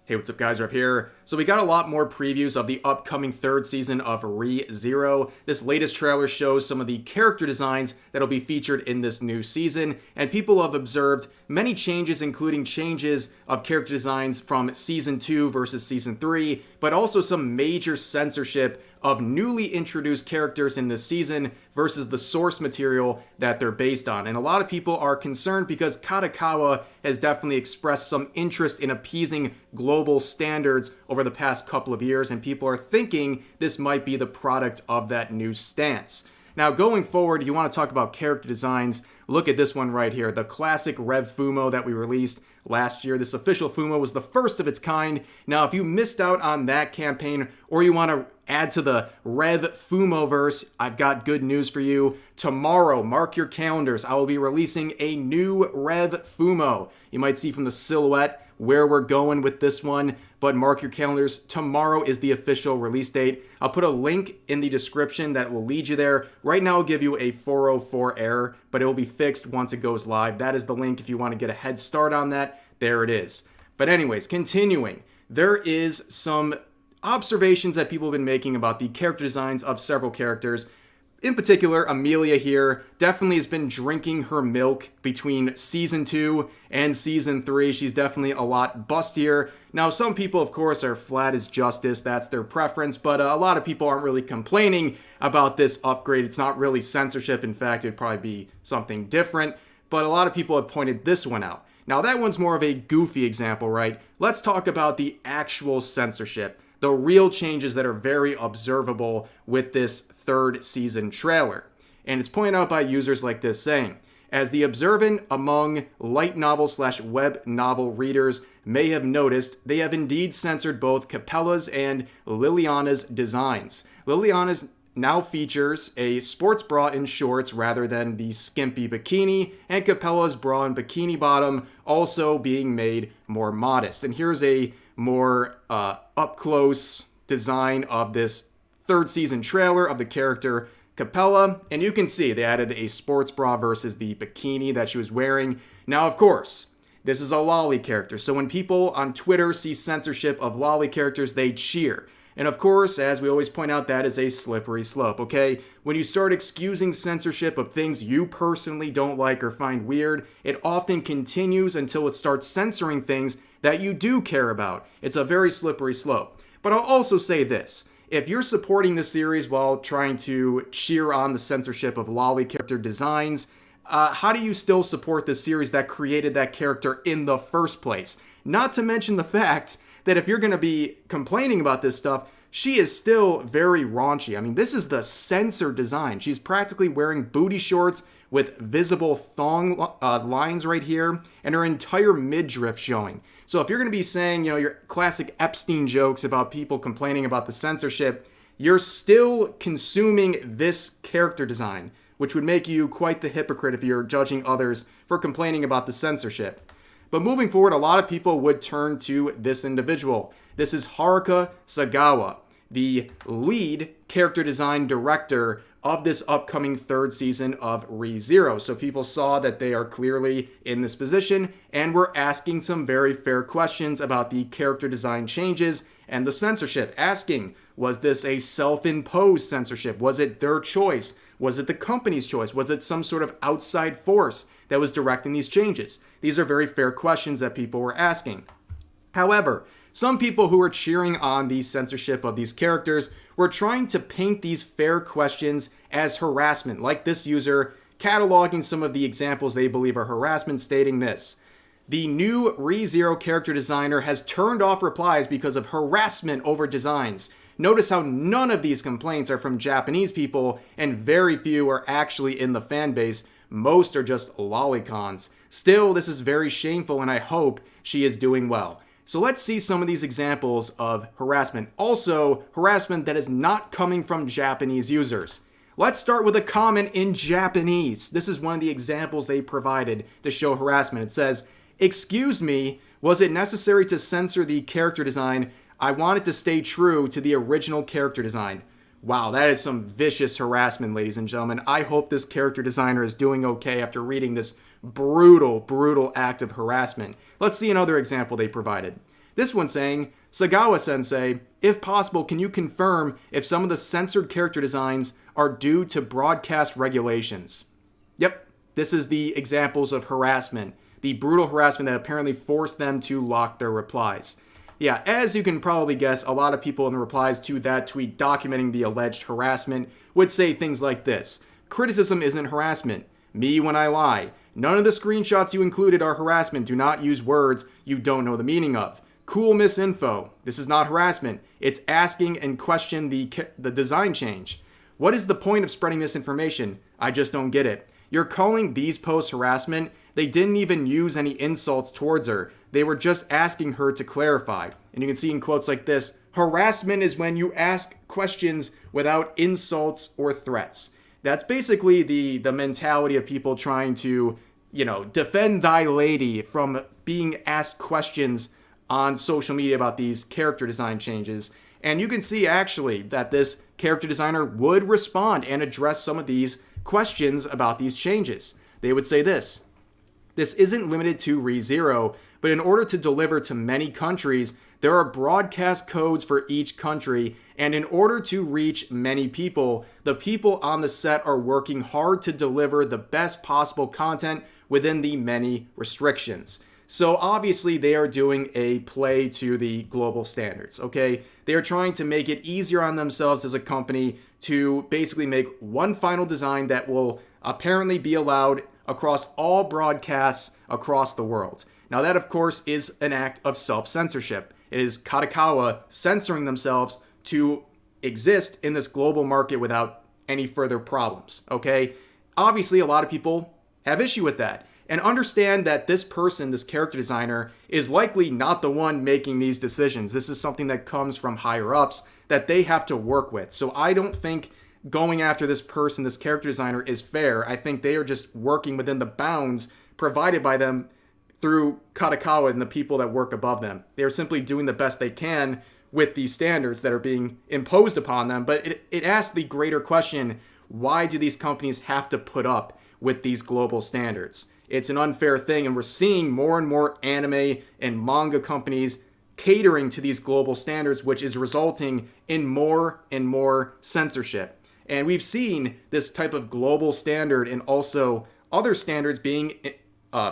Hey, what's up guys, Rev here. So we got a lot more previews of the upcoming third season of Re:Zero. This latest trailer shows some of the character designs that'll be featured in this new season, and people have observed many changes, including changes of character designs from season 2 versus season 3, but also some major censorship of newly introduced characters in this season versus the source material that they're based on. And a lot of people are concerned because Kadokawa has definitely expressed some interest in appeasing global standards over the past couple of years, and people are thinking this might be the product of that new stance. Now, going forward, you want to talk about character designs, look at this one right here, the classic Rev Fumo that we released last year. This official Fumo was the first of its kind. Now, if you missed out on that campaign, or you want to add to the Rev Fumoverse, I've got good news for you. Tomorrow, mark your calendars, I will be releasing a new Rev Fumo. You might see from the silhouette where we're going with this one, but mark your calendars. Tomorrow is the official release date. I'll put a link in the description that will lead you there. Right now, I'll give you a 404 error, but it will be fixed once it goes live. That is the link if you want to get a head start on that. There it is. But anyways, continuing, there is some observations that people have been making about the character designs of several characters. In particular, Amelia here definitely has been drinking her milk between season 2 and season 3. She's definitely a lot bustier. Now, some people, of course, are flat as justice. That's their preference. But a lot of people aren't really complaining about this upgrade. It's not really censorship. In fact, it'd probably be something different. But a lot of people have pointed this one out. Now, that one's more of a goofy example, right? Let's talk about the actual censorship, the real changes that are very observable with this third season trailer. And it's pointed out by users like this saying, as the observant among light novel / web novel readers may have noticed, they have indeed censored both Capella's and Liliana's designs. Liliana's now features a sports bra and shorts rather than the skimpy bikini, and Capella's bra and bikini bottom also being made more modest. And here's a more up-close design of this third season trailer of the character Capella, and you can see they added a sports bra versus the bikini that she was wearing. Now, of course, this is a lolly character, so when people on Twitter see censorship of lolly characters, they cheer. And of course, as we always point out, that is a slippery slope, okay? When you start excusing censorship of things you personally don't like or find weird, it often continues until it starts censoring things that you do care about. It's a very slippery slope. But I'll also say this. If you're supporting the series while trying to cheer on the censorship of lolly character designs, how do you still support the series that created that character in the first place? Not to mention the fact that if you're going to be complaining about this stuff, she is still very raunchy. I mean, this is the censored design. She's practically wearing booty shorts with visible thong lines right here, and her entire midriff showing. So if you're going to be saying, your classic Epstein jokes about people complaining about the censorship, you're still consuming this character design, which would make you quite the hypocrite if you're judging others for complaining about the censorship. But moving forward, a lot of people would turn to this individual. This is Haruka Sagawa, the lead character design director of this upcoming third season of Re:Zero. So people saw that they are clearly in this position and were asking some very fair questions about the character design changes and the censorship, asking, was this a self-imposed censorship? Was it their choice? Was it the company's choice? Was it some sort of outside force that was directing these changes? These are very fair questions that people were asking. However, some people who were cheering on the censorship of these characters were trying to paint these fair questions as harassment, like this user cataloging some of the examples they believe are harassment, stating this: the new Re:Zero character designer has turned off replies because of harassment over designs. Notice how none of these complaints are from Japanese people, and very few are actually in the fan base. Most are just lolicons. Still, this is very shameful, and I hope she is doing well. So let's see some of these examples of harassment. Also, harassment that is not coming from Japanese users. Let's start with a comment in Japanese. This is one of the examples they provided to show harassment. It says, "Excuse me, was it necessary to censor the character design? I wanted to stay true to the original character design." Wow, that is some vicious harassment, ladies and gentlemen. I hope this character designer is doing okay after reading this brutal act of harassment. Let's see another example they provided. This one saying, Sagawa-sensei, if possible, can you confirm if some of the censored character designs are due to broadcast regulations? Yep, this is the examples of harassment, the brutal harassment that apparently forced them to lock their replies. Yeah, as you can probably guess, a lot of people in the replies to that tweet documenting the alleged harassment would say things like this. Criticism isn't harassment. Me when I lie. None of the screenshots you included are harassment. Do not use words you don't know the meaning of. Cool misinfo. This is not harassment. It's asking and question the design change. What is the point of spreading misinformation? I just don't get it. You're calling these posts harassment? They didn't even use any insults towards her. They were just asking her to clarify. And you can see in quotes like this, harassment is when you ask questions without insults or threats. That's basically the mentality of people trying to, defend thy lady from being asked questions on social media about these character design changes. And you can see actually that this character designer would respond and address some of these questions about these changes. They would say this. This isn't limited to ReZero, but in order to deliver to many countries, there are broadcast codes for each country, and in order to reach many people, the people on the set are working hard to deliver the best possible content within the many restrictions. So obviously they are doing a play to the global standards, okay? They are trying to make it easier on themselves as a company to basically make one final design that will apparently be allowed across all broadcasts across the world. Now that, of course, is an act of self-censorship. It is Kadokawa censoring themselves to exist in this global market without any further problems, okay? Obviously, a lot of people have issue with that. And understand that this person, this character designer, is likely not the one making these decisions. This is something that comes from higher ups that they have to work with. So I don't think going after this person, this character designer, is fair. I think they are just working within the bounds provided by them through Kadokawa and the people that work above them. They are simply doing the best they can with these standards that are being imposed upon them. But it asks the greater question, why do these companies have to put up with these global standards? It's an unfair thing, and we're seeing more and more anime and manga companies catering to these global standards, which is resulting in more and more censorship. And we've seen this type of global standard and also other standards being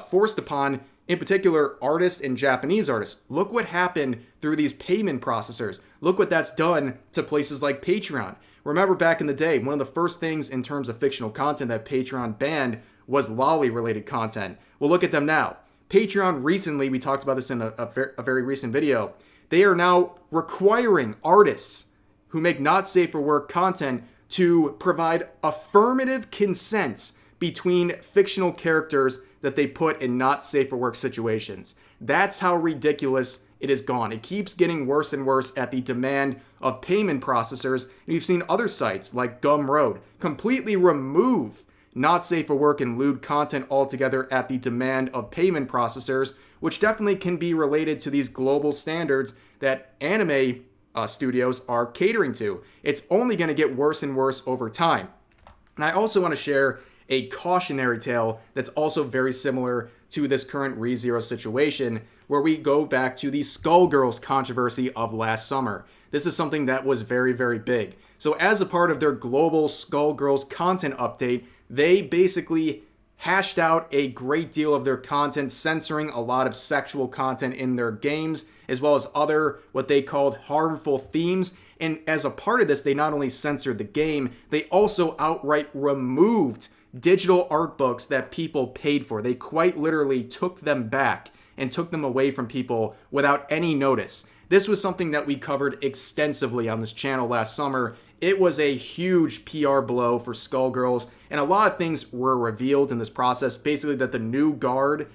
forced upon, in particular, artists and Japanese artists. Look what happened through these payment processors. Look what that's done to places like Patreon. Remember back in the day, one of the first things in terms of fictional content that Patreon banned was lolly-related content. Well, look at them now. Patreon recently, we talked about this in a very recent video, they are now requiring artists who make not safe for work content to provide affirmative consent between fictional characters that they put in not safe for work situations. That's how ridiculous it has gone. It keeps getting worse and worse at the demand of payment processors. And you've seen other sites like Gumroad completely remove not safe for work and lewd content altogether at the demand of payment processors, which definitely can be related to these global standards that anime studios are catering to. It's only going to get worse and worse over time. And I also want to share a cautionary tale that's also very similar to this current ReZero situation, where we go back to the Skullgirls controversy of last summer. This is something that was very, very big. So as a part of their global Skullgirls content update, they basically hashed out a great deal of their content, censoring a lot of sexual content in their games, as well as other what they called harmful themes. And as a part of this, they not only censored the game, they also outright removed digital art books that people paid for. They quite literally took them back and took them away from people without any notice. This was something that we covered extensively on this channel last summer. It was a huge PR blow for Skullgirls, and a lot of things were revealed in this process. Basically that the new guard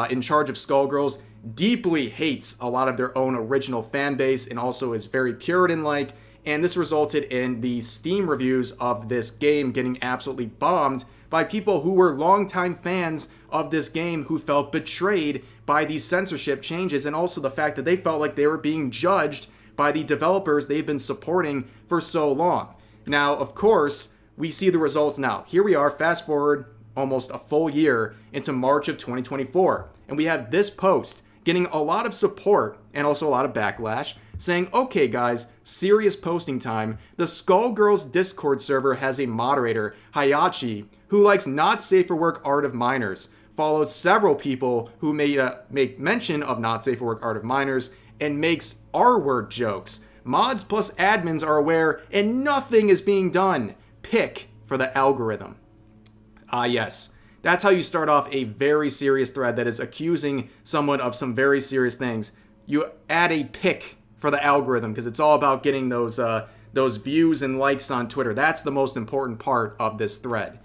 in charge of Skullgirls deeply hates a lot of their own original fan base and also is very Puritan-like, and this resulted in the Steam reviews of this game getting absolutely bombed by people who were longtime fans of this game who felt betrayed by these censorship changes, and also the fact that they felt like they were being judged by the developers they've been supporting for so long. Now, of course, we see the results now. Here we are, fast forward almost a full year into March of 2024, and we have this post getting a lot of support and also a lot of backlash, saying, okay guys, serious posting time. The Skullgirls Discord server has a moderator, Hayachi, who likes not safe for work art of minors, follows several people who make mention of not safe for work art of minors, and makes R-word jokes. Mods plus admins are aware, and nothing is being done. Pick for the algorithm. Ah yes, that's how you start off a very serious thread that is accusing someone of some very serious things. You add a pick for the algorithm because it's all about getting those views and likes on Twitter. That's the most important part of this thread.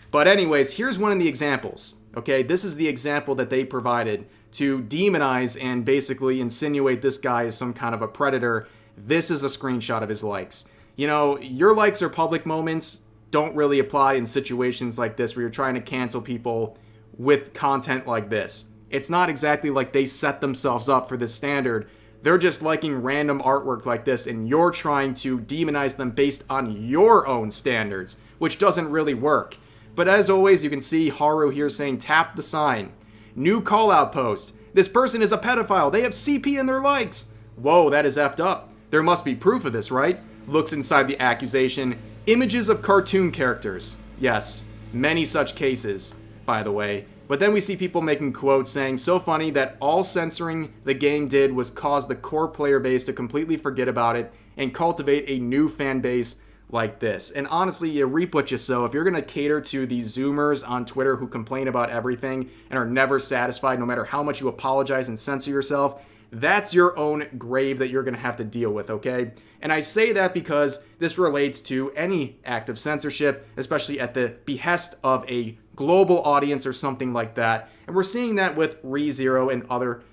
But anyways, here's one of the examples. Okay, this is the example that they provided to demonize and basically insinuate this guy as some kind of a predator. This is a screenshot of his likes. You know, your likes are public moments don't really apply in situations like this where you're trying to cancel people with content like this. It's not exactly like they set themselves up for this standard. They're just liking random artwork like this, and you're trying to demonize them based on your own standards, which doesn't really work. But as always, you can see Haru here saying, tap the sign. New call-out post. This person is a pedophile. They have CP in their likes. Whoa, that is effed up. There must be proof of this, right? Looks inside the accusation. Images of cartoon characters. Yes, many such cases, by the way. But then we see people making quotes saying, so funny that all censoring the game did was cause the core player base to completely forget about it and cultivate a new fan base like this. And honestly, you reap what you sow. If you're going to cater to these Zoomers on Twitter who complain about everything and are never satisfied no matter how much you apologize and censor yourself, that's your own grave that you're going to have to deal with, okay? And I say that because this relates to any act of censorship, especially at the behest of a global audience or something like that. And we're seeing that with ReZero and other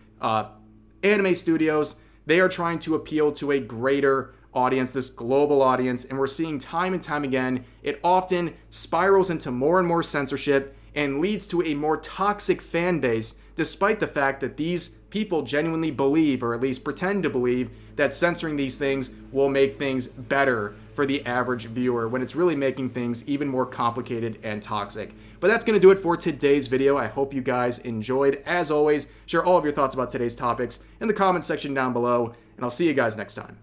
anime studios. They are trying to appeal to a greater audience, this global audience, and we're seeing time and time again, it often spirals into more and more censorship and leads to a more toxic fan base, despite the fact that these people genuinely believe, or at least pretend to believe, that censoring these things will make things better for the average viewer, when it's really making things even more complicated and toxic. But that's going to do it for today's video. I hope you guys enjoyed. As always, share all of your thoughts about today's topics in the comments section down below, and I'll see you guys next time.